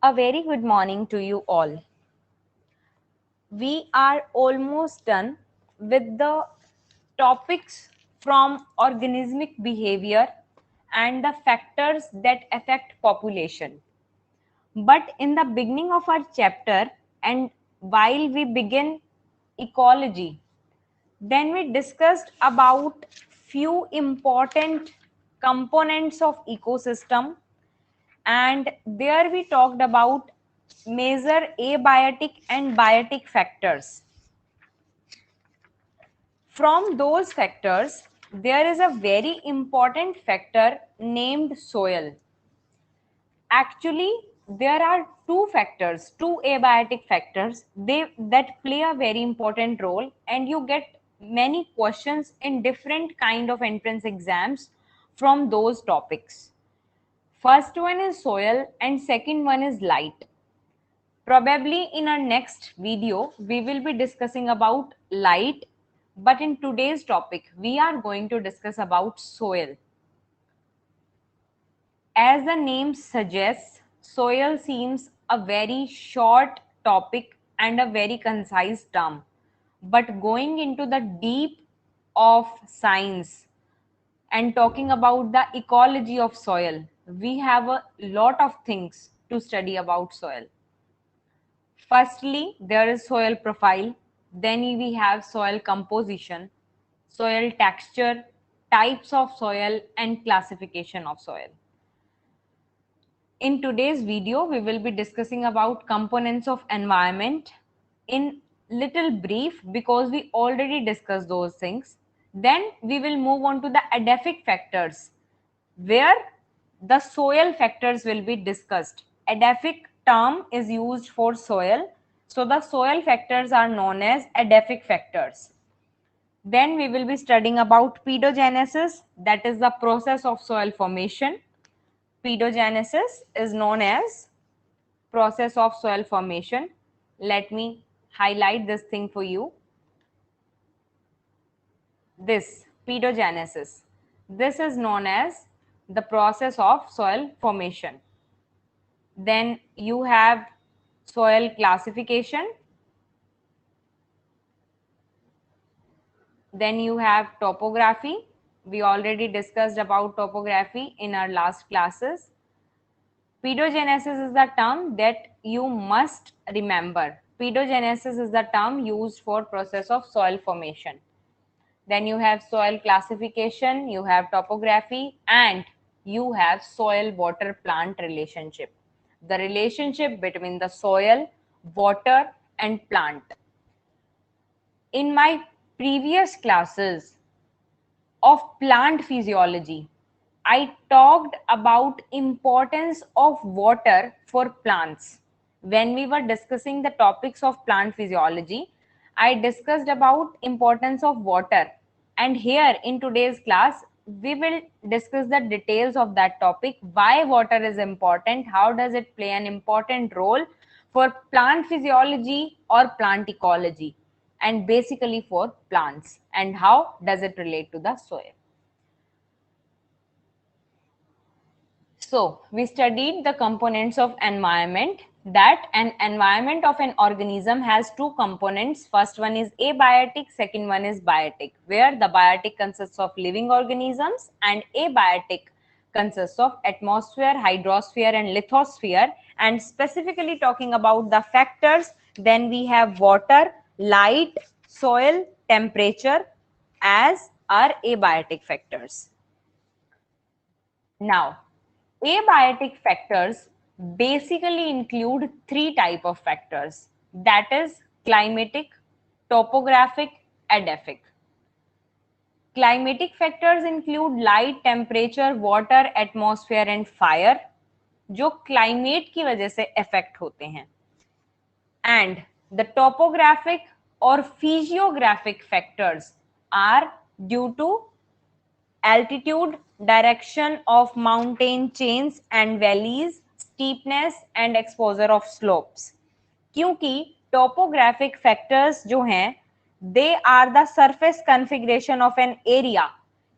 A very good morning to you all. We are almost done with the topics from organismic behavior and the factors that affect population. But in the beginning of our chapter, and while we begin ecology, then we discussed about few important components of ecosystem, and there we talked about major abiotic and biotic factors. From those factors, there is a very important factor named soil. Actually, there are two factors, two abiotic factors, that play a very important role, and you get many questions in different kind of entrance exams from those topics. First one is soil and second one is light. Probably in our next video, we will be discussing about light, but in today's topic, we are going to discuss about soil. As the name suggests, soil seems a very short topic and a very concise term. But going into the deep of science and talking about the ecology of soil, we have a lot of things to study about soil. Firstly, there is soil profile. Then we have soil composition, soil texture, types of soil, and classification of soil. In today's video, we will be discussing about components of environment in little brief because we already discussed those things. Then we will move on to the edaphic factors where the soil factors will be discussed. Edaphic term is used for soil. So the soil factors are known as edaphic factors. Then we will be studying about pedogenesis, that is the process of soil formation. Pedogenesis is known as process of soil formation. Let me highlight this thing for you. This pedogenesis. This is known as the process of soil formation. Then you have soil classification. Then you have topography. We already discussed about topography in our last classes. Pedogenesis is the term that you must remember. Pedogenesis is the term used for process of soil formation. Then you have soil classification, you have topography, and you have soil water plant relationship. The relationship between the soil, water, and plant. In my previous classes of plant physiology, I talked about importance of water for plants. When we were discussing the topics of plant physiology, I discussed about importance of water. And here in today's class, we will discuss the details of that topic, why water is important, how does it play an important role for plant physiology or plant ecology, and basically for plants, and how does it relate to the soil. So we studied the components of environment, that an environment of an organism has two components. First one is abiotic, second one is biotic, where the biotic consists of living organisms and abiotic consists of atmosphere, hydrosphere and lithosphere. And specifically talking about the factors, then we have water, light, soil, temperature as our abiotic factors. Now, abiotic factors basically include three types of factors, that is climatic, topographic, edaphic. Climatic factors include light, temperature, water, atmosphere and fire, जो climate की वजह से affect होते हैं. And the topographic or physiographic factors are due to altitude, direction of mountain chains and valleys, steepness and exposure of slopes. क्योंकि topographic factors जो हैं, they are the surface configuration of an area.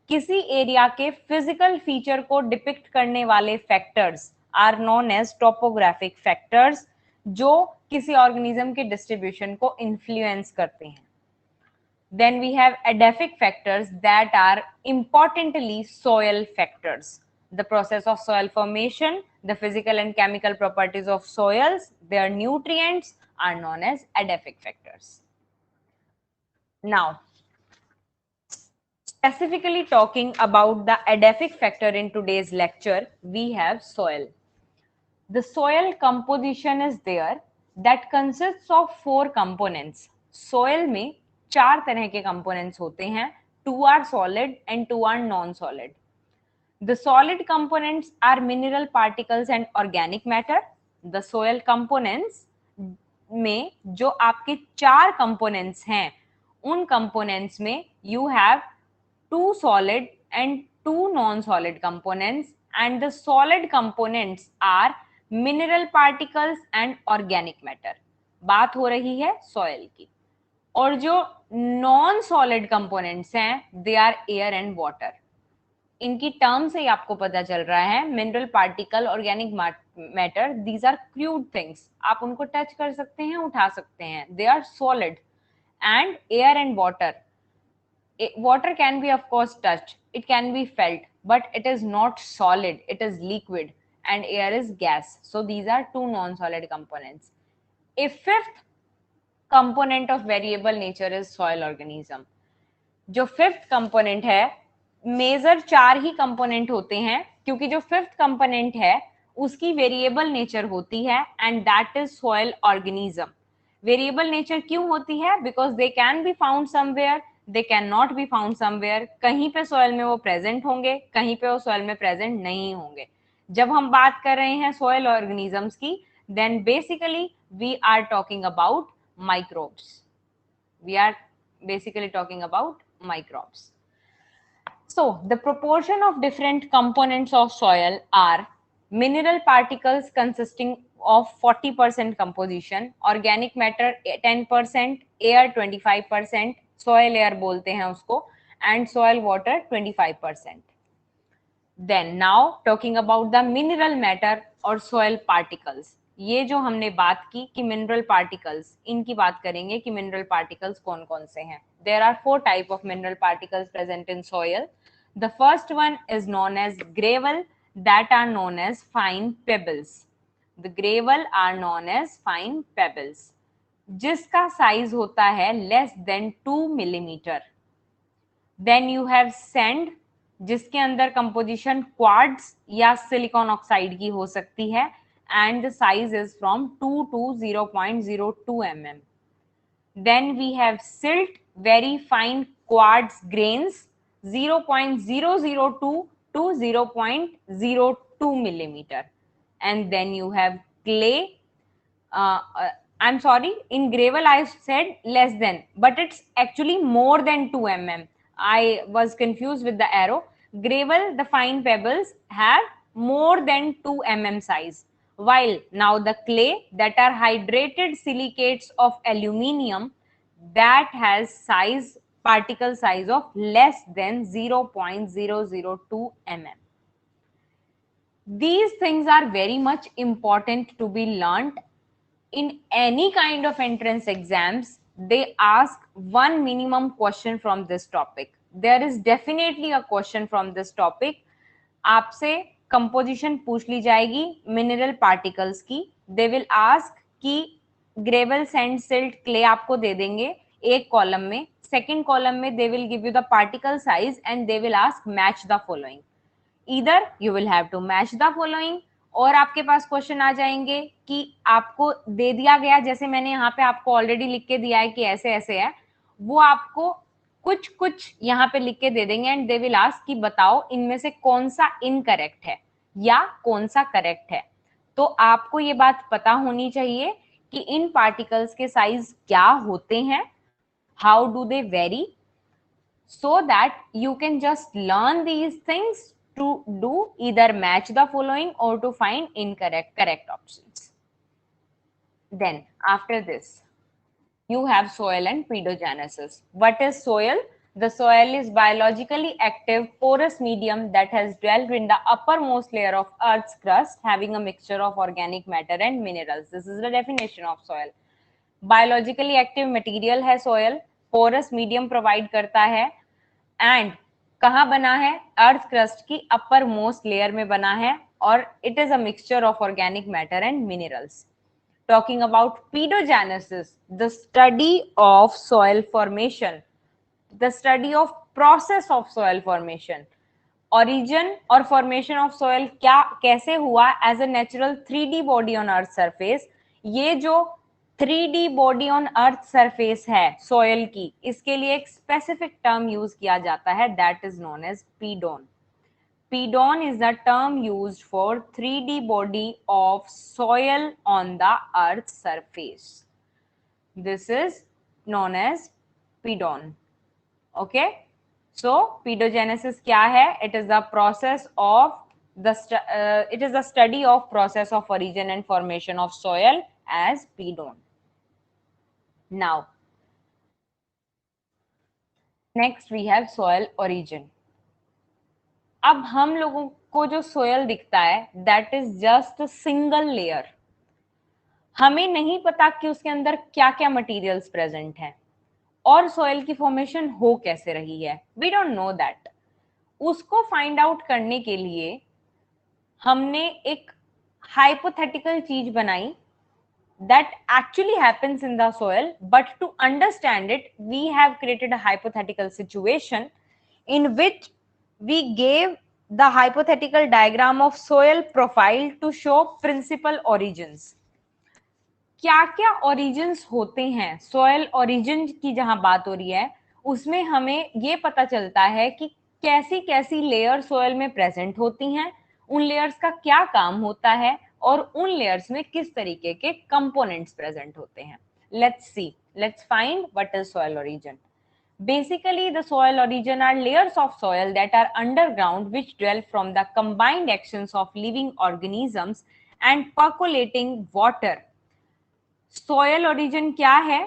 किसी area के physical feature को depict करने वाले factors are known as topographic factors, जो किसी ऑर्गेनिज्म के डिस्ट्रीब्यूशन को इन्फ्लुएंस करते हैं. Then we have edaphic factors that are importantly soil factors. The process of soil formation, the physical and chemical properties of soils, their nutrients are known as edaphic factors. Now, specifically talking about the edaphic factor in today's lecture, we have soil. The soil composition is there that consists of 4 components. Soil में 4 तरह के components होते हैं. 2 are solid and 2 are non-solid. The solid components are mineral particles and organic matter. The soil components में जो आपके 4 components हैं, उन components में you have 2 solid and 2 non-solid components, and the solid components are mineral particles and organic matter. बात हो रही है सॉइल की. और जो नॉन सॉलिड कंपोनेंट्स हैं, they are air and water. इनकी टर्म से ही आपको पता चल रहा है, mineral particle, organic matter, these are crude things. आप उनको टच कर सकते हैं, उठा सकते हैं. They are solid. And air and water, water can be of course touched, it can be felt, but it is not solid, it is liquid, and air is gas. So these are 2 non-solid components. A 5th component of variable nature is soil organism. जो 5th component है, major 4 ही component होते हैं, क्योंकि जो 5th component है उसकी variable nature होती है, and that is soil organism. Variable nature क्यों होती है? Because they can be found somewhere, they cannot be found somewhere. कहीं पे soil में वो present होंगे, कहीं पे वो soil में present नहीं होंगे. जब हम बात कर रहे हैं soil organisms की, then basically we are talking about microbes. We are basically talking about microbes. So the proportion of different components of soil are mineral particles consisting of 40% composition, organic matter 10%, air 25%, soil air बोलते हैं उसको, and soil water 25%. Then now talking about the mineral matter और soil particles. ये जो हमने बात की कि mineral particles, इनकी बात करेंगे कि mineral particles कौन कौन से हैं. There are 4 type of mineral particles present in soil. The first one is known as gravel, that are known as fine pebbles. The gravel are known as fine pebbles, जिसका size होता है less than 2 millimeter. Then you have sand, जिसके अंदर composition quartz या silicon oxide की हो सकती है, and the size is from 2 to 0.02 mm. Then we have silt, very fine quartz grains, 0.002 to 0.02 millimeter. And then you have clay. I'm sorry, in gravel I said less than, but it's actually more than 2 mm. I was confused with the arrow. Gravel, the fine pebbles, have more than 2 mm size, while now the clay, that are hydrated silicates of aluminium, that has size, particle size of less than 0.002 mm. These things are very much important to be learnt. In any kind of entrance exams, they ask one minimum question from this topic. There is definitely a question from this topic. आपसे composition पूछ ली जाएगी mineral particles की. They will ask कि gravel, sand, silt, clay आपको दे देंगे एक column में. Second column में they will give you the particle size and they will ask match the following. Either you will have to match the following, और आपके पास question आ जाएंगे कि आपको दे दिया गया, जैसे मैंने यहाँ पे आपको ऑलरेडी लिख के दिया है कि ऐसे ऐसे है, वो आपको कुछ कुछ यहाँ पे लिख के दे देंगे एंड दे विल आस्क कि बताओ इनमें से कौन सा इनकरेक्ट है या कौन सा करेक्ट है. तो आपको ये बात पता होनी चाहिए कि इन पार्टिकल्स के साइज क्या होते हैं, how do they very, so that you can just learn these things to do either match the following or to find correct options. Then after this, you have soil and pedogenesis. What is soil? The soil is biologically active, porous medium that has dwelt in the uppermost layer of Earth's crust, having a mixture of organic matter and minerals. This is the definition of soil. Biologically active material है soil, porous medium provide करता है, and कहाँ बना है? Earth crust की uppermost layer में बना है, और it is a mixture of organic matter and minerals. Talking about pedogenesis, the study of soil formation, the study of process of soil formation. Origin और formation of soil क्या कैसे हुआ as a natural 3D body on earth surface. ये जो 3D body on earth surface है soil की, इसके लिए एक specific term use किया जाता है, that is known as pedon. Pedon is the term used for 3D body of soil on the earth's surface. This is known as pedon. Okay, so pedogenesis क्या है? It is the process of it is the study of process of origin and formation of soil as pedon. Now next we have soil origin. अब हम लोगों को जो soil दिखता है that is just single layer. हमें नहीं पता कि उसके अंदर क्या क्या मटेरियल्स प्रेजेंट हैं और सॉइल की फॉर्मेशन हो कैसे रही है. We don't know that. उसको फाइंड आउट करने के लिए हमने एक हाइपोथेटिकल चीज बनाई that actually happens in the soil, but to understand it we have created a hypothetical situation in which we gave the hypothetical diagram of soil profile to show principal origins. क्या क्या origins होते हैं? soil origin की जहां बात हो रही है उसमें हमें ये पता चलता है कि कैसी कैसी लेयर सोयल में प्रेजेंट होती हैं, उन लेयर्स का क्या काम होता है और उन लेयर्स में किस तरीके के कंपोनेंट्स प्रेजेंट होते हैं. Let's see, let's find what is soil origin. Basically, the soil origin are layers of soil that are underground which dwell from the combined actions of living organisms and percolating water. Soil origin क्या है?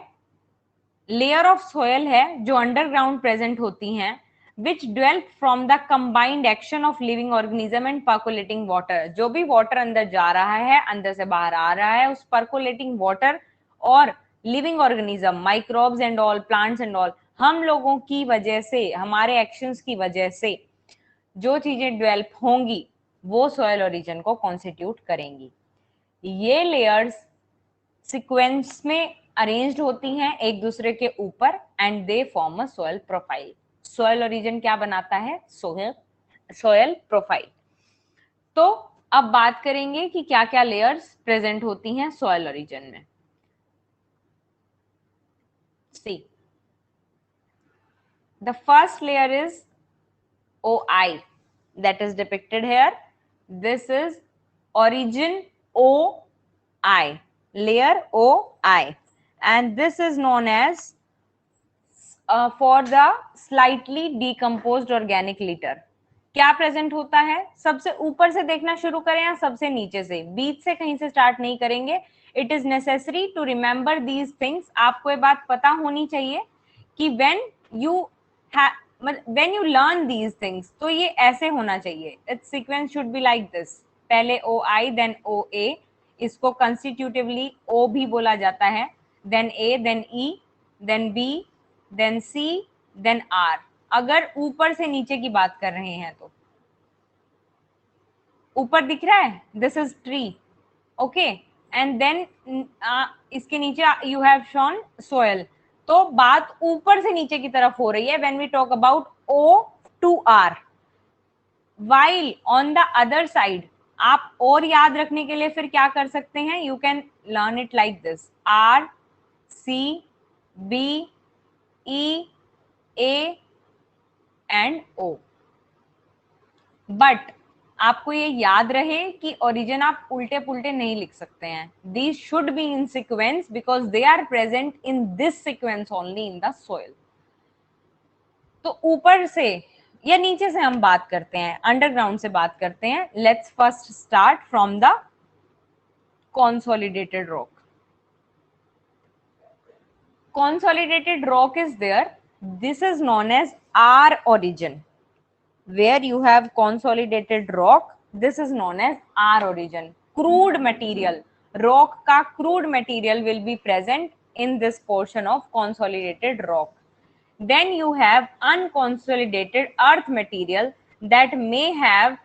Layer of soil है जो underground present होती हैं, which dwell from the combined action of living organism and percolating water. जो भी water अंदर जा रहा है, अंदर से बाहर आ रहा है, उस percolating water और living organism, microbes and all, plants and all, हम लोगों की वजह से, हमारे एक्शंस की वजह से जो चीजें डेवलप होंगी वो सॉइल ओरिजिन को कॉन्स्टिट्यूट करेंगी. ये लेयर्स सीक्वेंस में अरेंज्ड होती हैं एक दूसरे के ऊपर and they form a soil profile. Soil origin क्या बनाता है? Soil profile. तो अब बात करेंगे कि क्या क्या लेयर्स प्रेजेंट होती हैं सॉइल ओरिजिन में. See, the first layer is OI that is depicted here. This is origin OI, layer OI, and this is known as for the slightly decomposed organic litter. क्या present होता है? सबसे ऊपर से देखना शुरू करें या सबसे नीचे से? बीच से कहीं से स्टार्ट नहीं करेंगे. It is necessary to remember these things. आपको ये बात पता होनी चाहिए कि when you learn these things तो ये ऐसे होना चाहिए. its sequence should be like this. पहले OI then OA, इसको constitutively O भी बोला जाता है, then A then E then B then C then R. अगर ऊपर से नीचे की बात कर रहे हैं तो ऊपर दिख रहा है this is tree, okay, and then इसके नीचे यू हैव शोन सोयल. तो बात ऊपर से नीचे की तरफ हो रही है when we talk about O to R. while on the other side आप और याद रखने के लिए फिर क्या कर सकते हैं? You can learn it like this, R C B E A and O. But आपको ये याद रहे कि ओरिजिन आप उल्टे पुल्टे नहीं लिख सकते हैं. These should be in sequence because they are present in this sequence only in the soil. तो ऊपर से या नीचे से हम बात करते हैं, अंडरग्राउंड से बात करते हैं. Let's first start from the consolidated rock. Consolidated rock is there This is known as R origin. Where you have consolidated rock, this is known as R origin. Crude material, rock का crude material will be present in this portion of consolidated rock. Then you have unconsolidated earth material that may have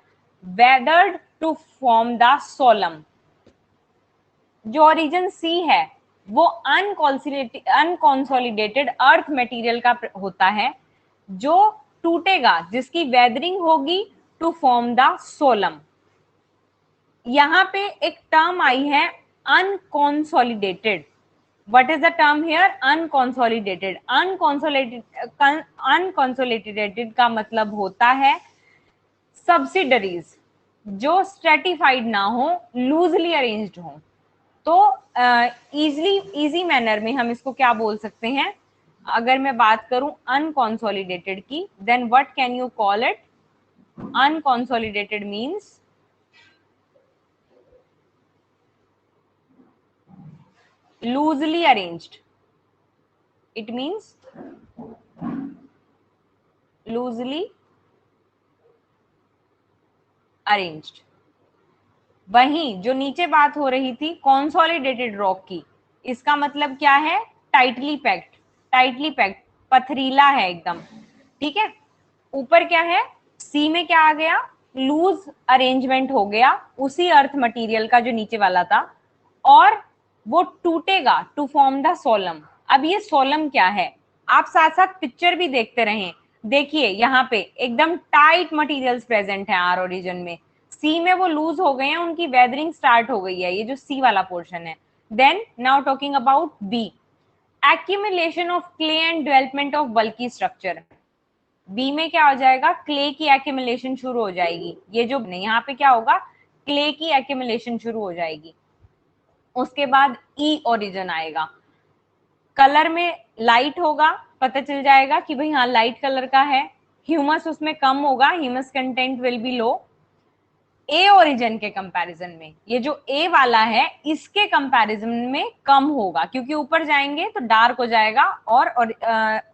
weathered to form the solemn. जो origin सी है वो unconsolidated earth material का होता है जो टूटेगा, जिसकी वेदरिंग होगी टू फॉर्म द सोलम. यहां पे एक टर्म आई है unconsolidated. What is the term here? Unconsolidated. Unconsolidated का मतलब होता है subsidiaries जो stratified ना हो, loosely arranged हो. तो इजी मैनर में हम इसको क्या बोल सकते हैं? अगर मैं बात करूं अनकॉन्सोलिडेटेड की, then what can you call it? Unconsolidated means loosely arranged. It means loosely arranged. वहीं जो नीचे बात हो रही थी कॉन्सोलिडेटेड रॉक की, इसका मतलब क्या है? Tightly packed. टाइटली पैक्ड, पथरीला है एकदम. ठीक है. ऊपर क्या है? सी में क्या आ गया? लूज अरेंजमेंट हो गया उसी अर्थ मटेरियल का जो नीचे वाला था, और वो टूटेगा टू फॉर्म द सोलम. अब ये सोलम क्या है? आप साथ साथ पिक्चर भी देखते रहें. देखिए यहाँ पे एकदम टाइट मटेरियल्स प्रेजेंट है आर ओरिजिन में. सी में वो लूज हो गए हैं, उनकी वेदरिंग स्टार्ट हो गई है, ये जो सी वाला पोर्शन है. Then now talking about B, accumulation of clay and development of bulky structure. B में क्या हो जाएगा? क्ले की एक्यूमुलेशन शुरू हो जाएगी. ये जो यहाँ पे क्या होगा? क्ले की एक्यूमुलेशन शुरू हो जाएगी. उसके बाद ई ओरिजिन आएगा. कलर में लाइट होगा, पता चल जाएगा कि भाई हाँ लाइट कलर का है. ह्यूमस उसमें कम होगा, humus content will be low. A origin के कंपैरिजन में ये जो ए वाला है इसके कंपैरिजन में कम होगा, क्योंकि ऊपर जाएंगे तो डार्क हो जाएगा और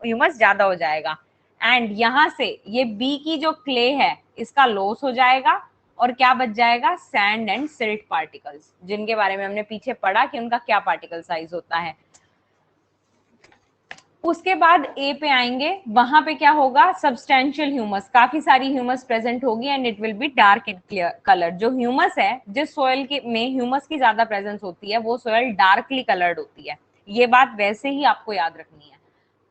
ह्यूमस ज्यादा हो जाएगा. एंड यहां से ये बी की जो क्ले है इसका लॉस हो जाएगा और क्या बच जाएगा? सैंड एंड सिल्ट पार्टिकल्स, जिनके बारे में हमने पीछे पढ़ा कि उनका क्या पार्टिकल साइज होता है. उसके बाद ए पे आएंगे, वहां पे क्या होगा? सब्सटेंशियल ह्यूमस, काफी सारी ह्यूमस प्रेजेंट होगी and it will be dark in colour. जो ह्यूमस है, जिस सोयल के में ह्यूमस की ज्यादा प्रेजेंस होती है वो सोयल डार्कली कलर्ड होती है. ये बात वैसे ही आपको याद रखनी है.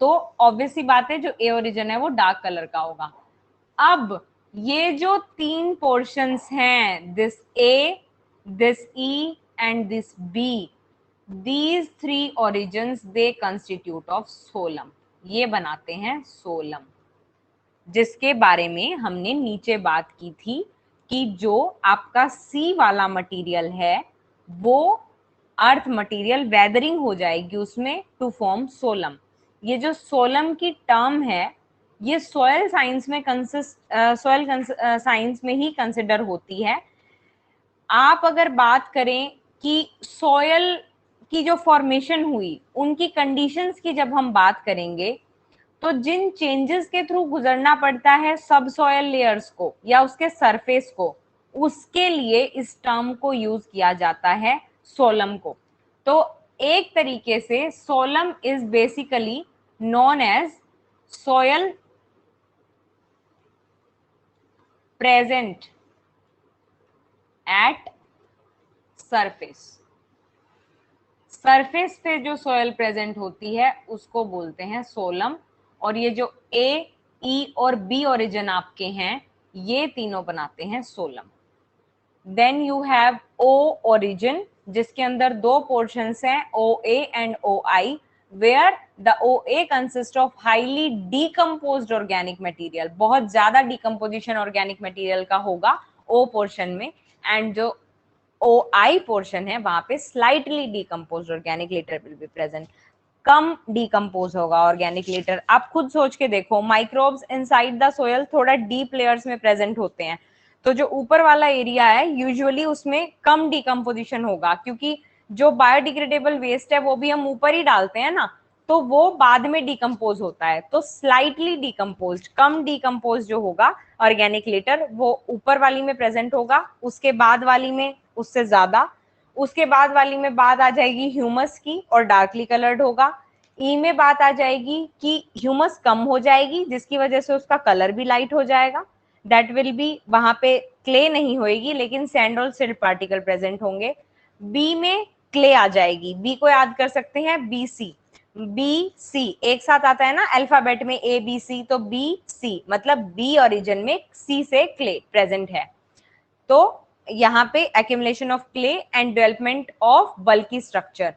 तो ऑब्वियसली बात है जो ए ओरिजिन है वो डार्क कलर का होगा. अब ये जो तीन पोर्शंस हैं, this A, this E and this B, these three origins they constitute of solemn. ये बनाते हैं सोलम, जिसके बारे में हमने नीचे बात की थी कि जो आपका सी वाला मटेरियल है वो अर्थ मटेरियल वेदरिंग हो जाएगी उसमें टू फॉर्म सोलम. ये जो सोलम की टर्म है ये सॉयल साइंस में सॉयल साइंस में ही कंसिडर होती है. आप अगर बात करें कि सॉयल की जो फॉर्मेशन हुई उनकी कंडीशंस की जब हम बात करेंगे तो जिन चेंजेस के थ्रू गुजरना पड़ता है सब सॉयल लेयर्स को या उसके सरफेस को, उसके लिए इस टर्म को यूज किया जाता है सोलम को. तो एक तरीके से solum is basically known as soil present at surface. Surface पे जो सॉयल प्रेजेंट होती है उसको बोलते हैं सोलम. और ये जो ए, ई और बी ओरिजिन आपके हैं ये तीनों बनाते हैं solum. Then you have O horizon, जिसके अंदर दो पोर्शंस हैं, O A and O I, where the O A consist of highly decomposed organic material. बहुत ज्यादा डीकम्पोजिशन ऑर्गेनिक मटेरियल का होगा ओ पोर्शन में, एंड जो ओ आई पोर्शन है वहां पे slightly decompose organic litter will be present. कम डीकम्पोज होगा ऑर्गेनिक लेटर. आप खुद सोच के देखो, माइक्रोब्स इनसाइड द सोयल थोड़ा डीप लेयर्स में प्रेजेंट होते हैं, तो जो ऊपर वाला एरिया है यूजुअली उसमें कम डीकम्पोजिशन होगा, क्योंकि जो बायोडिग्रेडेबल वेस्ट है वो भी हम ऊपर ही डालते हैं ना, तो वो बाद में डिकम्पोज होता है, तो स्लाइटली डिकम्पोज्ड, कम डिकम्पोज जो होगा ऑर्गेनिक लेटर वो ऊपर वाली में प्रेजेंट होगा, उसके बाद वाली में उससे ज्यादा, उसके बाद वाली में बात आ जाएगी ह्यूमस की और डार्कली कलर्ड होगा। ई में बात आ जाएगी कि ह्यूमस कम हो जाएगी जिसकी वजह से उसका कलर भी लाइट हो जाएगा, दैट विल बी, वहां पे क्ले नहीं होएगी लेकिन सैंड और सिल्ट पार्टिकल प्रेजेंट होंगे। बी में क्ले आ जाएगी, बी को याद कर सकते हैं बी सी, बी सी एक साथ आता है ना अल्फाबेट में ए बी सी, तो बी सी मतलब बी ओरिजिन में सी से क्ले प्रेजेंट है, तो यहाँ पे accumulation of clay and development of bulky structure.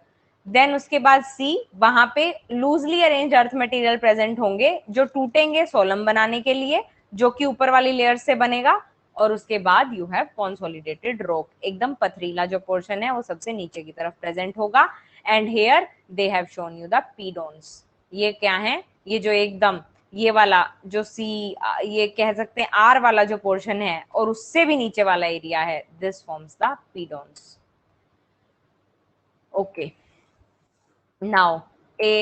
Then उसके बाद सी, वहां पे loosely arrange earth material present होंगे जो टूटेंगे सोलम बनाने के लिए, जो कि ऊपर वाली लेयर से बनेगा, और उसके बाद यू हैव कंसोलिडेटेड रॉक, एकदम पथरीला जो पोर्शन है वो सबसे नीचे की तरफ प्रेजेंट होगा। And here they have shown you the pedons, ये क्या है, ये जो एकदम ये वाला जो सी, ये कह सकते हैं आर वाला जो पोर्शन है और उससे भी नीचे वाला एरिया है, this forms the pedons. Okay, now a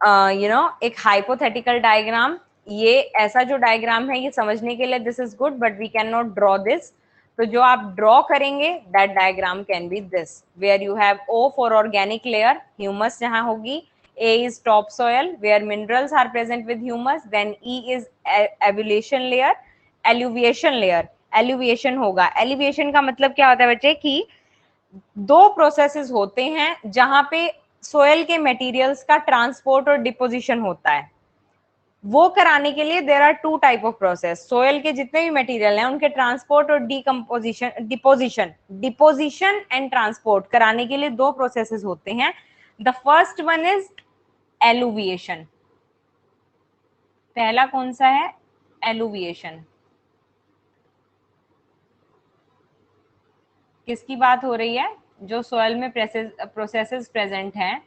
एक हाइपोथेटिकल डायग्राम, ये ऐसा जो डायग्राम है ये समझने के लिए this is good but we can not draw this, तो जो आप ड्रॉ करेंगे that diagram can be this, where you have O for organic layer, humus जहां होगी, A is topsoil where minerals are present with humus, then E is elevation layer, alluviation layer, alluviation होगा, alluviation का मतलब क्या होता है बच्चे कि दो प्रोसेसेस होते हैं जहां पे सोयल के मटेरियल्स का ट्रांसपोर्ट और डिपोजिशन होता है, वो कराने के लिए there are two type of process, soil के जितने भी मटेरियल हैं उनके ट्रांसपोर्ट और डिपोजिशन एंड ट्रांसपोर्ट कराने के लिए दो प्रोसेसेस होते हैं। द फर्स्ट वन इज एलुविएशन, पहला कौन सा है, एलुविएशन। किसकी बात हो रही है, जो सोयल में प्रोसेसेस प्रेजेंट हैं,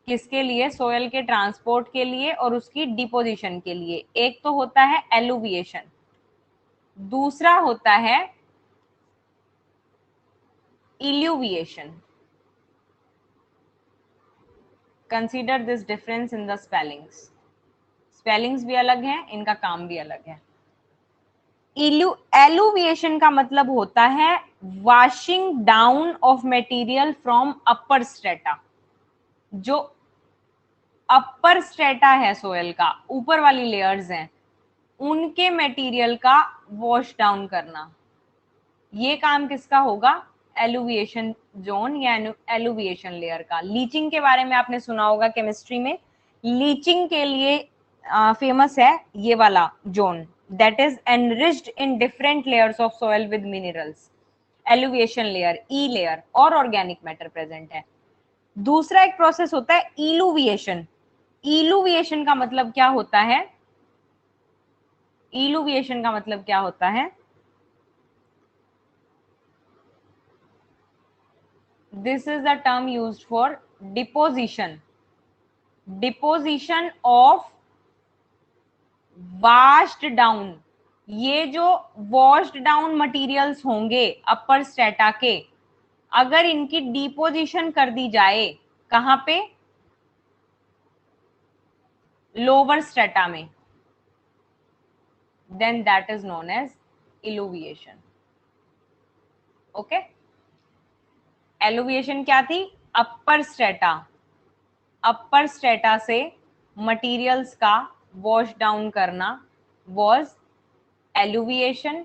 किसके लिए, सोयल के ट्रांसपोर्ट के लिए और उसकी डिपोजिशन के लिए। एक तो होता है एलुविएशन, दूसरा होता है illuviation. Consider this difference in the spellings, spellings भी अलग हैं, इनका काम भी अलग है। एलुविएशन का मतलब होता है washing down of material from upper strata, जो अपर स्ट्रेटा है सोयल का, ऊपर वाली लेयर्स हैं, उनके मटेरियल का वॉश डाउन करना, ये काम किसका होगा, एलुविएशन जोन या एलुविएशन लेयर का। लीचिंग के बारे में आपने सुना होगा केमिस्ट्री में, लीचिंग के लिए फेमस है ये वाला zone, that is enriched in different layers of soil with minerals, eluviation layer, E layer और ऑर्गेनिक मैटर प्रेजेंट है। दूसरा एक प्रोसेस होता है इलुविएशन, इलुविएशन का मतलब क्या होता है, इलुविएशन का मतलब क्या होता है, this is the term used for deposition, deposition of washed down, ये जो वॉश्ड डाउन मटेरियल्स होंगे अपर स्ट्रेटा के, अगर इनकी डिपोजिशन कर दी जाए कहां पे, लोअर स्ट्रेटा में, then that is known as illuviation. Okay, eluviation क्या थी, अपर स्ट्रेटा, अपर स्ट्रेटा से मटेरियल्स का वॉश डाउन करना वॉज एलुविएशन,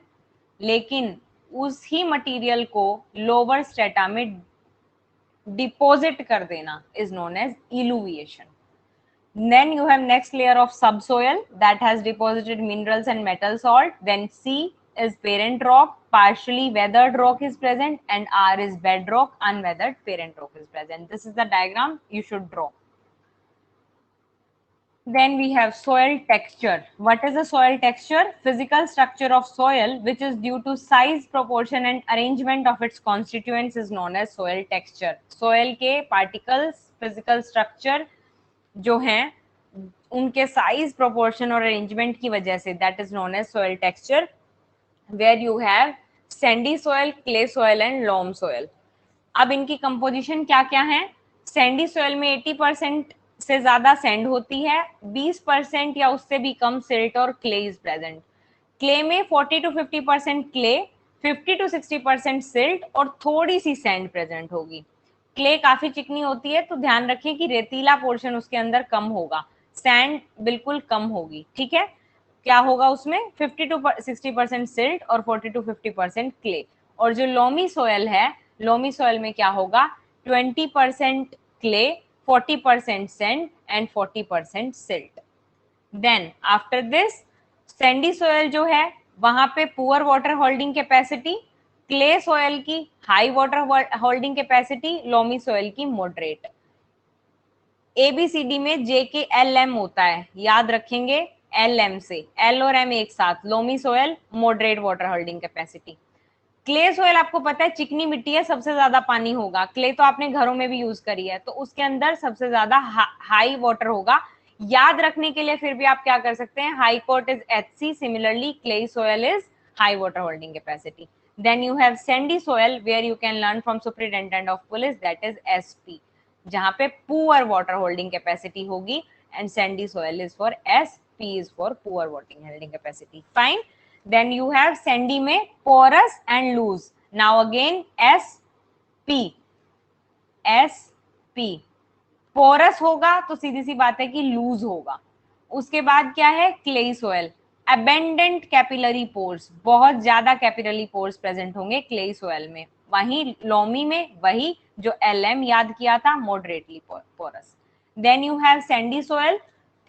लेकिन उसी मटेरियल को लोअर स्ट्रेटा में डिपॉजिट कर देना is known as illuviation. Then you have next layer of subsoil that has deposited minerals and metal salt. Then C is parent rock, partially weathered rock is present, and R is bedrock, unweathered parent rock is present. This is the diagram you should draw. Then we have soil texture. What is the soil texture? Physical structure of soil which is due to size, proportion and arrangement of its constituents is known as soil texture. Soil के particles, physical structure जो हैं उनके size, proportion और arrangement की वजह से that is known as soil texture, where you have sandy soil, clay soil and loam soil. अब इनकी कंपोजिशन क्या क्या है, सैंडी सोयल में 80% से ज्यादा सैंड होती है, 20% या उससे भी कम सिल्ट और क्ले इज प्रेजेंट। क्ले में 40 to 50% क्ले, 50 to 60% सिल्ट और थोड़ी सी सैंड प्रेजेंट होगी। क्ले काफी चिकनी होती है तो ध्यान रखें कि रेतीला पोर्शन उसके अंदर कम होगा, सैंड बिल्कुल कम होगी। ठीक है, क्या होगा उसमें 50 to 60% सिल्ट और 40 to 50% क्ले। और जो लोमी सोयल है, लोमी सोयल में क्या होगा 20% clay, 40% sand and 40% silt. Then after this sandy soil जो है वहां पे poor water holding capacity, clay soil की high water holding capacity, loamy soil की मॉडरेट। एबीसीडी में जे के एल एम होता है, याद रखेंगे एल एम से, एल और एम एक साथ। Loamy soil moderate water holding capacity. Clay soil आपको पता है चिकनी मिट्टी है, सबसे ज्यादा पानी होगा। क्ले तो आपने घरों में भी यूज करी है, तो उसके अंदर सबसे ज्यादा हाई वाटर होगा। याद रखने के लिए फिर भी आप क्या कर सकते हैं, high coat is HC, similarly clay soil is high water holding capacity. Then you have sandy soil where you can learn from superintendent of police, that is SP, जहां पे पुअर वाटर होल्डिंग कैपेसिटी होगी, and sandy soil is for SP is for poor water holding capacity. Fine. Then you have sandy में porous and loose. Now again SP, SP porous होगा तो सीधी सी बात है कि loose होगा। उसके बाद क्या है clay soil, abundant capillary pores, बहुत ज्यादा कैपिलरी पोर्स प्रेजेंट होंगे clay soil में। वहीं लोमी में वही जो LM याद किया था, moderately porous। Then you have sandy soil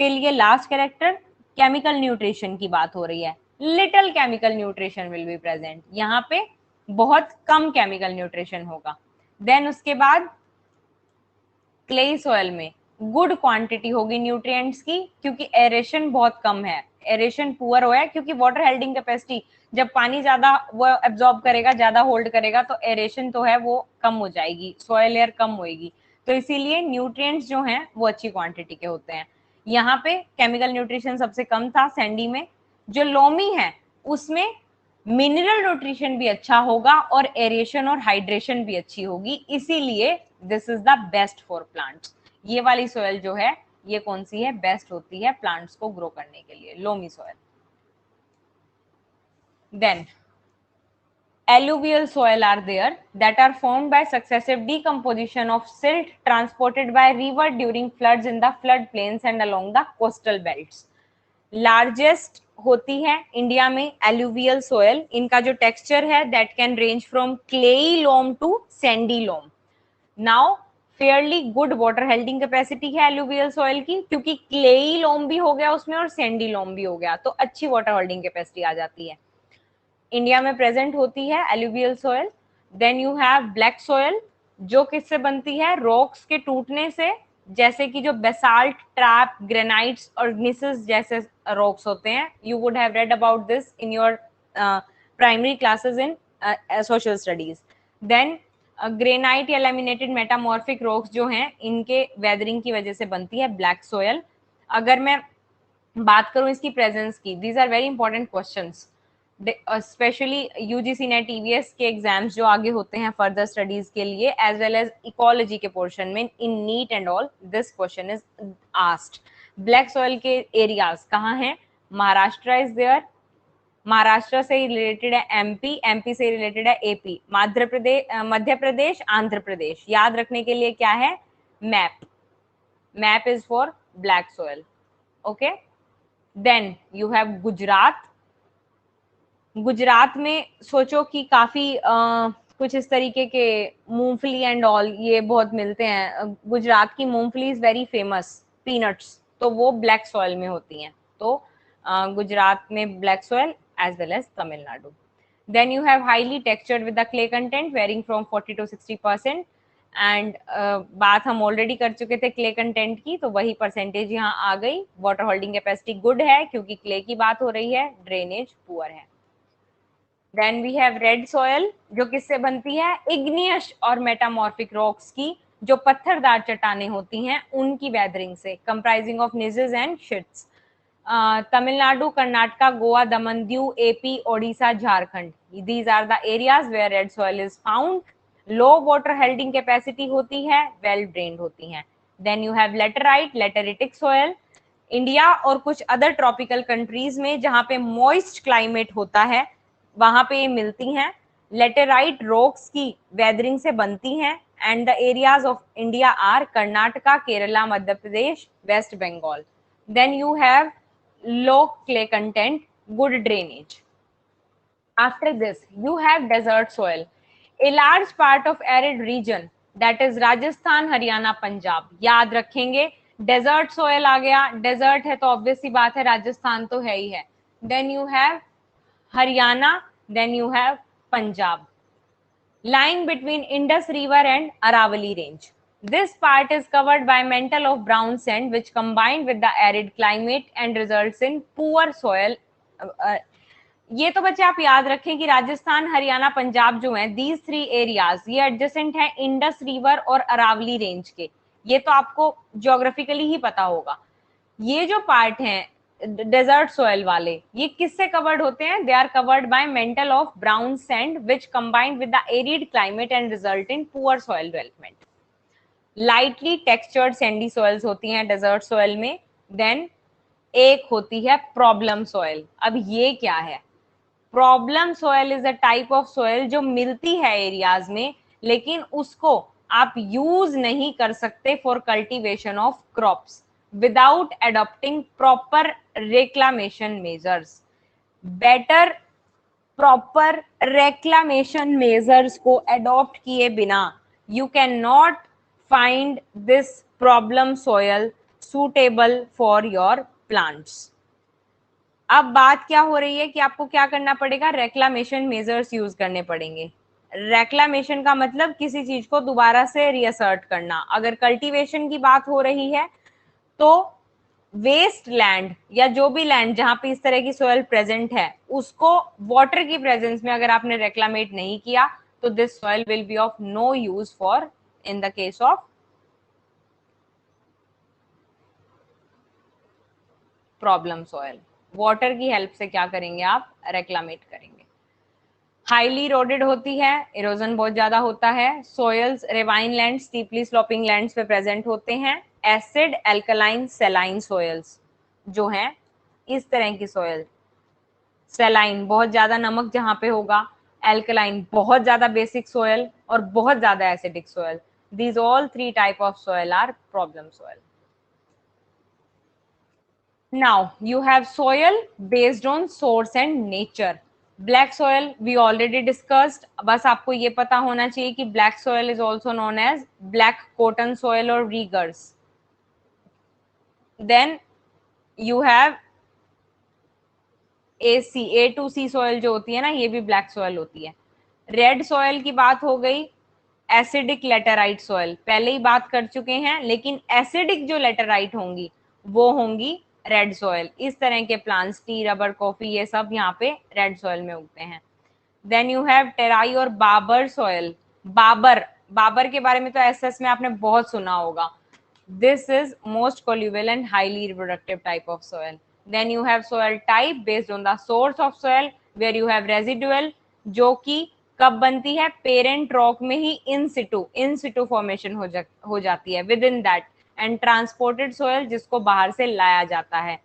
के लिए लास्ट कैरेक्टर केमिकल न्यूट्रिशन की बात हो रही है, little chemical nutrition will be present, यहाँ पे बहुत कम केमिकल न्यूट्रिशन होगा। देन उसके बाद क्ले सॉइल में गुड क्वांटिटी होगी न्यूट्रिएंट्स की, क्योंकि एरेशन बहुत कम है, एरेशन पुअर हुआ है, क्योंकि वाटर हेल्डिंग कैपेसिटी, जब पानी ज्यादा वो एब्जॉर्ब करेगा, ज्यादा होल्ड करेगा, तो एरेशन तो है वो कम हो जाएगी, सॉइल लेयर कम होगी, तो इसीलिए न्यूट्रिएंट्स जो हैं वो अच्छी क्वांटिटी के होते हैं। यहाँ पे केमिकल न्यूट्रिशन सबसे कम था सैंडी में। जो लोमी है उसमें मिनरल न्यूट्रिशन भी अच्छा होगा और एरेशन और हाइड्रेशन भी अच्छी होगी, इसीलिए this is the best for plants. ये वाली सोयल जो है ये कौन सी है, बेस्ट होती है प्लांट्स को ग्रो करने के लिए, loamy soil. Then alluvial soil are there that are formed by successive decomposition of silt transported by river during floods in the flood plains and along the coastal belts. Largest होती है India में alluvial soil, इनका जो texture है that can range from clayey loam to sandy loam. Now fairly good water holding capacity है alluvial soil की, क्योंकि clay लोम भी हो गया उसमें और सैंडी लोम भी हो गया, तो अच्छी वाटर होल्डिंग कैपेसिटी आ जाती है। इंडिया में प्रेजेंट होती है alluvial soil. Then you have black soil, जो किससे बनती है, रॉक्स के टूटने से, जैसे कि जो बेसाल्ट, ट्रैप, ग्रेनाइट्स और ग्निसेस जैसे रॉक्स होते हैं। You would have read about this in your primary classes in social studies. Then granite या लैमिनेटेड मेटामॉर्फिक रॉक्स जो हैं इनके वेदरिंग की वजह से बनती है ब्लैक सॉइल। अगर मैं बात करूं इसकी प्रेजेंस की, these are very important questions, specially UGC NET EVS के एग्जाम्स जो आगे होते हैं फर्दर स्टडीज के लिए, एज वेल एज इकोलॉजी के पोर्शन में in NEET and all, this question is asked. Black soil के एरियाज कहाँ हैं, महाराष्ट्र इज देयर, महाराष्ट्र से रिलेटेड है एमपी, एमपी से रिलेटेड है एपी, मध्य प्रदेश, आंध्र प्रदेश। याद रखने के लिए क्या है, map, map is for black soil. Okay, then you have Gujarat. Gujarat में सोचो कि काफी कुछ इस तरीके के मूंगफली एंड ऑल ये बहुत मिलते हैं। गुजरात की मूंगफली इज वेरी फेमस, पीनट्स, तो वो ब्लैक सॉइल में होती हैं, तो गुजरात में black soil as well as Tamil Nadu. Then you have highly textured with the clay content varying from 40 to 60%, and बात हम ऑलरेडी कर चुके थे क्ले कंटेंट की, तो वही परसेंटेज यहाँ आ गई। वाटर होल्डिंग कैपेसिटी गुड है क्योंकि क्ले की बात हो रही है, ड्रेनेज पुअर है। Then we have red soil, जो किससे बनती है, इग्नियस और मेटामॉर्फिक रॉक्स की, जो पत्थरदार चट्टानें होती हैं उनकी वेदरिंग से, comprising of gneisses and schists. Tamil Nadu, Karnataka, Goa, Daman Diu, AP, Odisha, Jharkhand, these are the areas where red soil is found. Low water holding capacity होती है, वेल ड्रेन्ड होती हैं। Then you have laterite, lateritic soil. India और कुछ अदर ट्रॉपिकल कंट्रीज में जहां पे moist climate होता है वहां पे ये मिलती हैं। लेटेराइट रॉक्स की वेदरिंग से बनती हैं and the areas of India are Karnataka, Kerala, Madhya Pradesh, West Bengal. Then you have low clay content, good drainage. After this, you have desert soil. A large part of arid region, that is Rajasthan, Haryana, Punjab. याद रखेंगे desert soil आ गया, desert है तो obvious सी बात है राजस्थान तो है ही है. Then you have Haryana, then you have Punjab. Lying between Indus River and Aravalli Range. This part is covered by mantle of brown sand which combined with the arid climate and results in poor soil. ये तो बच्चे आप याद रखें कि राजस्थान, हरियाणा, पंजाब जो हैं, these three areas ये एडजेसेंट हैं इंडस रिवर और अरावली रेंज के. ये तो आपको ज्योग्राफिकली ही पता होगा. ये जो पार्ट हैं डेजर्ट सॉइल वाले, ये किससे कवर्ड होते हैं? They are covered by mantle of brown sand which combined with the arid climate and result in poor soil development. Lightly textured sandy soils होती हैं डेजर्ट सॉइल में. देन एक होती है प्रॉब्लम सॉइल. अब ये क्या है? Problem soil is a type of soil जो मिलती है एरियाज में, लेकिन उसको आप यूज नहीं कर सकते for cultivation of crops without adopting proper reclamation measures. Better proper reclamation measures को adopt किए बिना you cannot find this problem soil suitable for your plants. अब बात क्या हो रही है कि आपको क्या करना पड़ेगा? रेक्लामेशन मेजर्स यूज करने पड़ेंगे. रेक्लामेशन का मतलब किसी चीज को दोबारा से रीअसर्ट करना. अगर कल्टीवेशन की बात हो रही है तो वेस्ट लैंड या जो भी लैंड जहां पे इस तरह की सोयल प्रेजेंट है उसको वाटर की प्रेजेंस में अगर आपने रेक्लामेट नहीं किया तो this soil will be of no use for in the case of problem soil. Water की हेल्प से क्या करेंगे आप? रेक्लामेट करेंगे. हाईली इरोडेड होती है, इरोजन बहुत ज्यादा होता है. Soils ravine land, steeply sloping lands पे प्रेजेंट होते हैं. एसिड, एल्कलाइन, सेलाइन सोयल्स जो हैं, इस तरह की सोयल. सेलाइन बहुत ज्यादा नमक जहां पे होगा, एल्कलाइन बहुत ज्यादा बेसिक सोयल, और बहुत ज्यादा acidic soil. These all three type of soil are problem soil. Now you have soil based on source and nature. Black soil we already discussed. बस आपको ये पता होना चाहिए कि black soil is also known as black cotton soil or rigors. Then you have A2C soil जो होती है ना, ये भी black soil होती है. Red soil की बात हो गई. एसिडिक लेटेराइट सॉइल पहले ही बात कर चुके हैं, लेकिन एसिडिक जो लेटेराइट होंगी वो होंगी रेड सॉइल. इस तरह के प्लांट्स, टी, रबर, कॉफी, ये सब यहाँ पे रेड सॉइल में उगते हैं. देन यू हैव टेराई और बाबर सॉइल. बाबर के बारे में तो एसएस में आपने बहुत सुना होगा. This is most colluvial and highly reproductive type of soil. Then you have soil type based on the source of soil where you have residual, जो कि कब बनती है? पेरेंट रॉक में ही इन सिटू फॉर्मेशन हो जाती है with in that. And transported soil जिसको बाहर से लाया जाता है.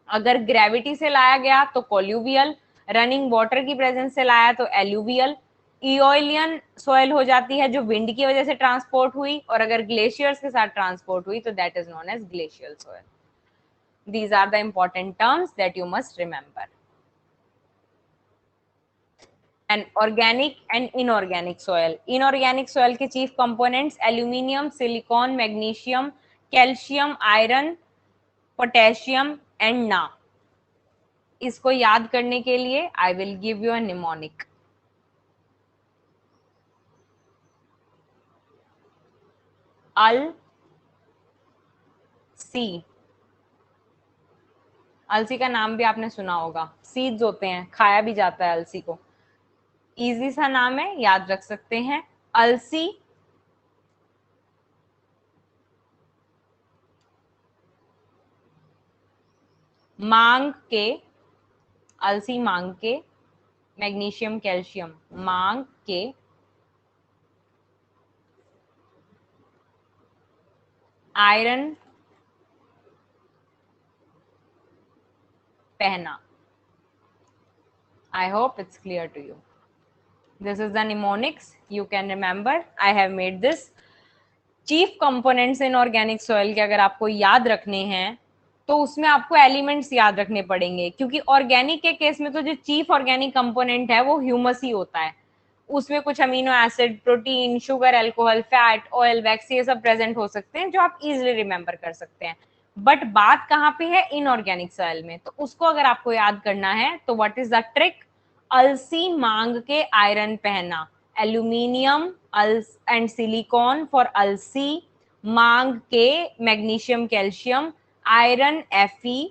अगर ग्रेविटी से लाया गया तो कोल्यूवियल, रनिंग वाटर की प्रेजेंस से लाया तो एल्यूवियल. इओलियन सोयल हो जाती है जो विंड की वजह से ट्रांसपोर्ट हुई, और अगर ग्लेशियर्स के साथ ट्रांसपोर्ट हुई तो that is known as glacial soil. These are the important terms that you must remember. And organic and inorganic soil. Inorganic soil के chief components aluminium, silicon, magnesium, calcium, iron, potassium and Na. इसको याद करने के लिए I will give you a mnemonic. अलसी. अलसी का नाम भी आपने सुना होगा. सीड्स होते हैं, खाया भी जाता है अलसी को. इजी सा नाम है, याद रख सकते हैं. अलसी, मांग के, अलसी मांग के, मैग्नीशियम, कैल्शियम, मांग के, आयरन पहना. I hope it's clear to you. This is the mnemonics. You can remember. I have made this. Chief components in organic soil के अगर आपको याद रखने हैं तो उसमें आपको एलिमेंट्स याद रखने पड़ेंगे, क्योंकि ऑर्गेनिक के केस में तो जो चीफ ऑर्गेनिक कंपोनेंट है वो ह्यूमस ही होता है. उसमें कुछ amino acid, protein, sugar, alcohol, fat, oil, wax, ये सब प्रेजेंट हो सकते हैं जो आप इजिली रिमेंबर कर सकते हैं. बट बात कहाँ पे है? इनऑर्गेनिक सॉइल में. तो उसको अगर आपको याद करना है तो व्हाट इज द ट्रिक? अलसी मांग के आयरन पहना. एल्यूमिनियम एंड सिलिकॉन फॉर अलसी, मांग के मैग्नीशियम कैल्शियम, आयरन Fe,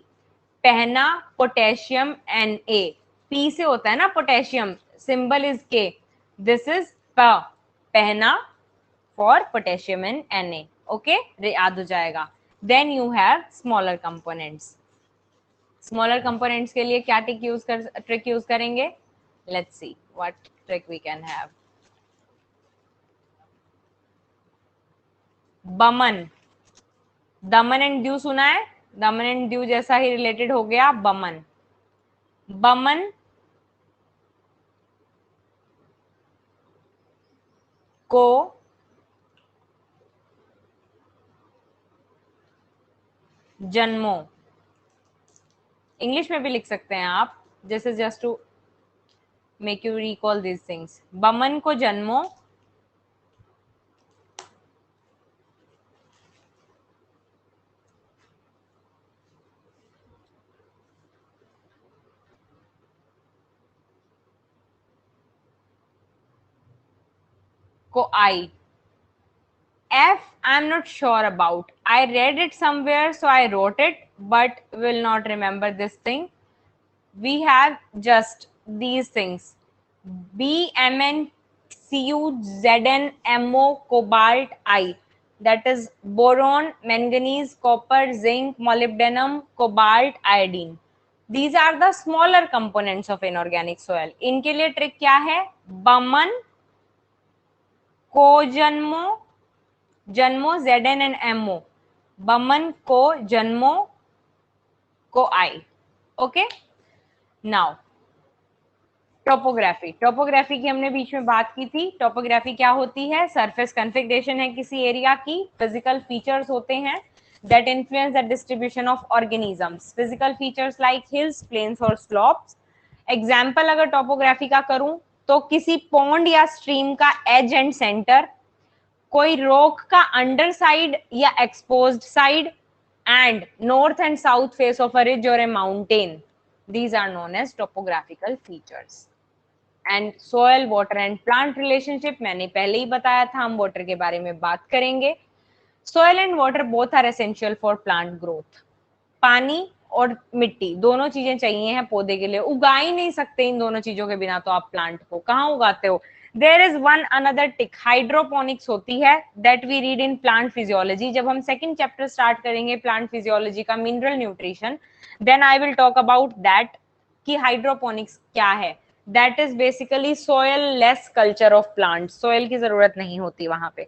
पहना पोटेशियम Na. पी से होता है ना potassium, symbol is K. This is पहना for potassium and Na. Okay, याद हो जाएगा. Then you have smaller components. Smaller components के लिए क्या ट्रिक यूज करेंगे? Let's see what trick we can have. बमन, दमन एंड द्यू सुना है? दमन एंड द्यू जैसा ही रिलेटेड हो गया बमन. बमन को जन्मों, इंग्लिश में भी लिख सकते हैं आप, जैसे just to make you recall this things. बमन को जन्मों को आई. F, I'm not sure about. I read it somewhere, so I wrote it, but will not remember this thing. We have just these things. B, Mn, Cu, Zn, Mo, cobalt, I. That is boron, manganese, copper, zinc, molybdenum, cobalt, iodine. These are the smaller components of inorganic soil. इनके लिए trick क्या है? बमन को जन्मो Zn and Mo, Boman को जन्मो को आई. Okay, now topography. टोपोग्राफी की हमने बीच में बात की थी. टोपोग्राफी क्या होती है? सरफेस कन्फिग्रेशन है किसी एरिया की. फिजिकल फीचर्स होते हैं that influence the distribution of organisms. Physical features like hills, plains और slopes. एग्जाम्पल अगर टोपोग्राफी का करूं तो किसी पॉन्ड या स्ट्रीम का एज एंड सेंटर, कोई रॉक का अंडर साइड या exposed side, and north and south face of a ridge और a mountain. These are known as topographical features. And soil, water and plant relationship मैंने पहले ही बताया था, हम वाटर के बारे में बात करेंगे. Soil and water both are essential for plant growth. पानी और मिट्टी दोनों चीजें चाहिए हैं पौधे के लिए. उगा ही नहीं सकते इन दोनों चीजों के बिना तो आप प्लांट को. कहाँ उगाते हो? There is one another trick, hydroponics होती है, that we read in plant physiology. जब हम सेकंड चैप्टर स्टार्ट करेंगे प्लांट फिजियोलॉजी का, mineral nutrition, then I will talk about that कि हाइड्रोपोनिक्स क्या है. That is basically soil less culture of plant. Soil की जरूरत नहीं होती वहां पे.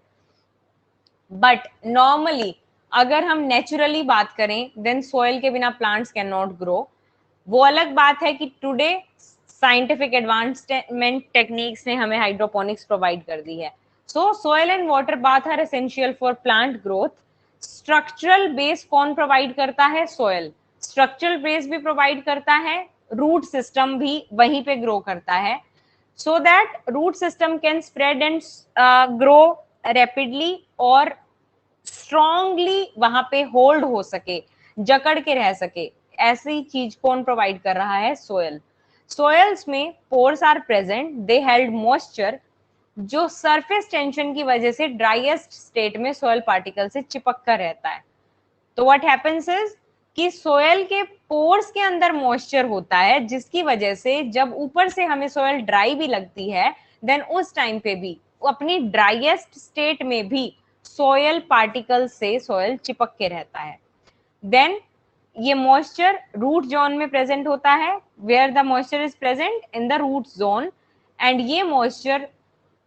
बट नॉर्मली अगर हम नेचुरली बात करें देन सोयल के बिना प्लांट्स कैन नॉट ग्रो. वो अलग बात है कि टुडे साइंटिफिक एडवांसमेंट टेक्निक्स ने हमें हाइड्रोपोनिक्स प्रोवाइड कर दी है. So soil and water both are essential for plant growth. Structural base कौन प्रोवाइड करता है? सोयल. स्ट्रक्चरल बेस भी प्रोवाइड करता है, रूट सिस्टम भी वहीं पे ग्रो करता है, so that root system can spread and grow rapidly और strongly वहां पे होल्ड हो सके, जकड़ के रह सके. ऐसी चीज कौन प्रोवाइड कर रहा है? सोयल. सोयल्स में pores are present, they held moisture, जो सरफेस टेंशन की वजह से ड्राइएस्ट स्टेट में सोयल पार्टिकल से चिपक कर रहता है. तो व्हाट हैपेंस इज कि सोयल के पोर्स के अंदर मॉइस्चर होता है, जिसकी वजह से जब ऊपर से हमें सोयल ड्राई भी लगती है देन उस टाइम पे भी अपनी ड्राइएस्ट स्टेट में भी सोयल पार्टिकल से सोयल चिपक के रहता है. देन ये मॉइस्चर रूट जोन में प्रेजेंट होता है, where the moisture is present in the root zone, and ये moisture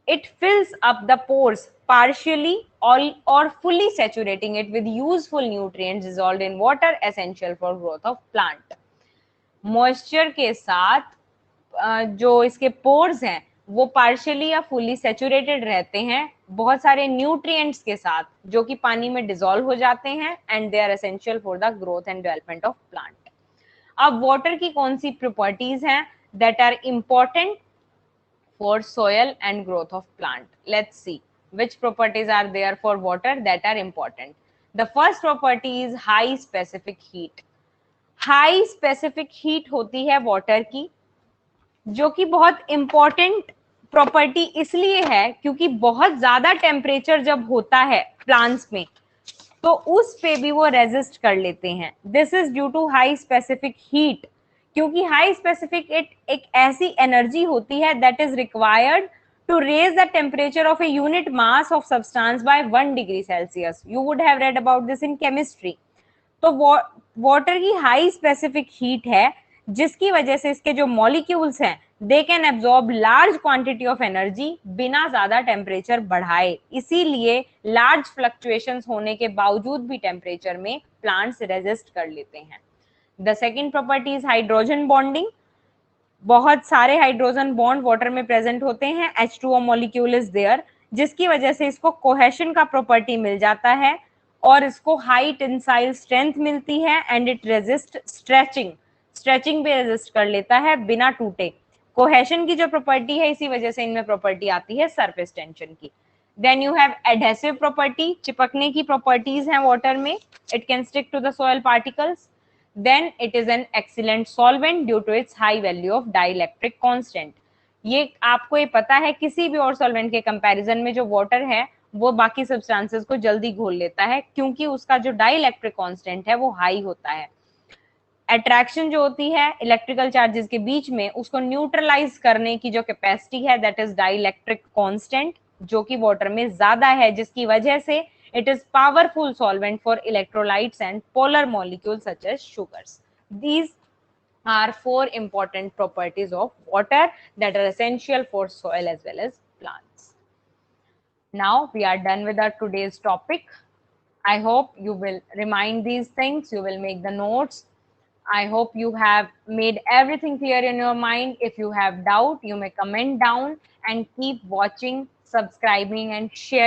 it fills up the pores partially all or fully saturating it with useful nutrients dissolved in water essential for growth of plant. Moisture के साथ जो इसके pores हैं वो partially या fully saturated रहते हैं बहुत सारे न्यूट्रिएंट्स के साथ जो कि पानी में डिसॉल्व हो जाते हैं and they are essential for the growth and development of plant. अब वाटर की कौन सी प्रॉपर्टीज हैं that are important for soil and growth of plant? Let's see which properties are there for water that are important. The first property is high specific heat. High specific heat होती है water की, जो कि बहुत important property इसलिए है क्योंकि बहुत ज्यादा temperature जब होता है plants में तो उस पे भी वो रेजिस्ट कर लेते हैं. This is due to high specific heat, क्योंकि हाई स्पेसिफिक एक ऐसी एनर्जी होती है that is required to raise the temperature of a unit mass of substance by 1 degree celsius. You would have read about this in chemistry. तो water की high specific heat है जिसकी वजह से इसके जो मॉलिक्यूल्स हैं they can absorb large quantity of energy बिना ज्यादा टेम्परेचर बढ़ाए. इसीलिए लार्ज फ्लक्चुएशंस होने के बावजूद भी टेम्परेचर में प्लांट्स रेजिस्ट कर लेते हैं. The second property is hydrogen bonding. बहुत सारे हाइड्रोजन बॉन्ड वाटर में प्रेजेंट होते हैं. H2O मॉलिक्यूल इज देयर जिसकी वजह से इसको कोहेशन का प्रॉपर्टी मिल जाता है और इसको हाई टेंसाइल स्ट्रेंथ मिलती है and it resist stretching. Stretching भी रेजिस्ट कर लेता है बिना टूटे. कोहेशन की जो प्रॉपर्टी है इसी वजह से इनमें प्रॉपर्टी आती है सरफेस टेंशन की. Then you have adhesive property. चिपकने की प्रॉपर्टीज हैं वाटर में. It can stick to the soil particles. Then it is an excellent solvent due to its high value of dielectric constant. ये आपको ये पता है किसी भी और सॉल्वेंट के कंपैरिजन में जो वाटर है वो बाकी सब्सटेंसेस को जल्दी घोल लेता है क्योंकि उसका जो डाइलेक्ट्रिक कांस्टेंट है वो हाई होता है. अट्रैक्शन जो होती है इलेक्ट्रिकल चार्जेस के बीच में उसको न्यूट्रलाइज करने की जो कैपेसिटी है दैट इज डाइलेक्ट्रिक कांस्टेंट जो कि वाटर में ज्यादा है जिसकी वजह से it is powerful solvent for electrolytes and polar molecules such as sugars. These are 4 important properties of water that are essential for soil as well as plants. Now we are done with our today's topic. I hope you will remind these things, you will make the notes. I hope you have made everything clear in your mind. If you have doubt, you may comment down and keep watching, subscribing and sharing.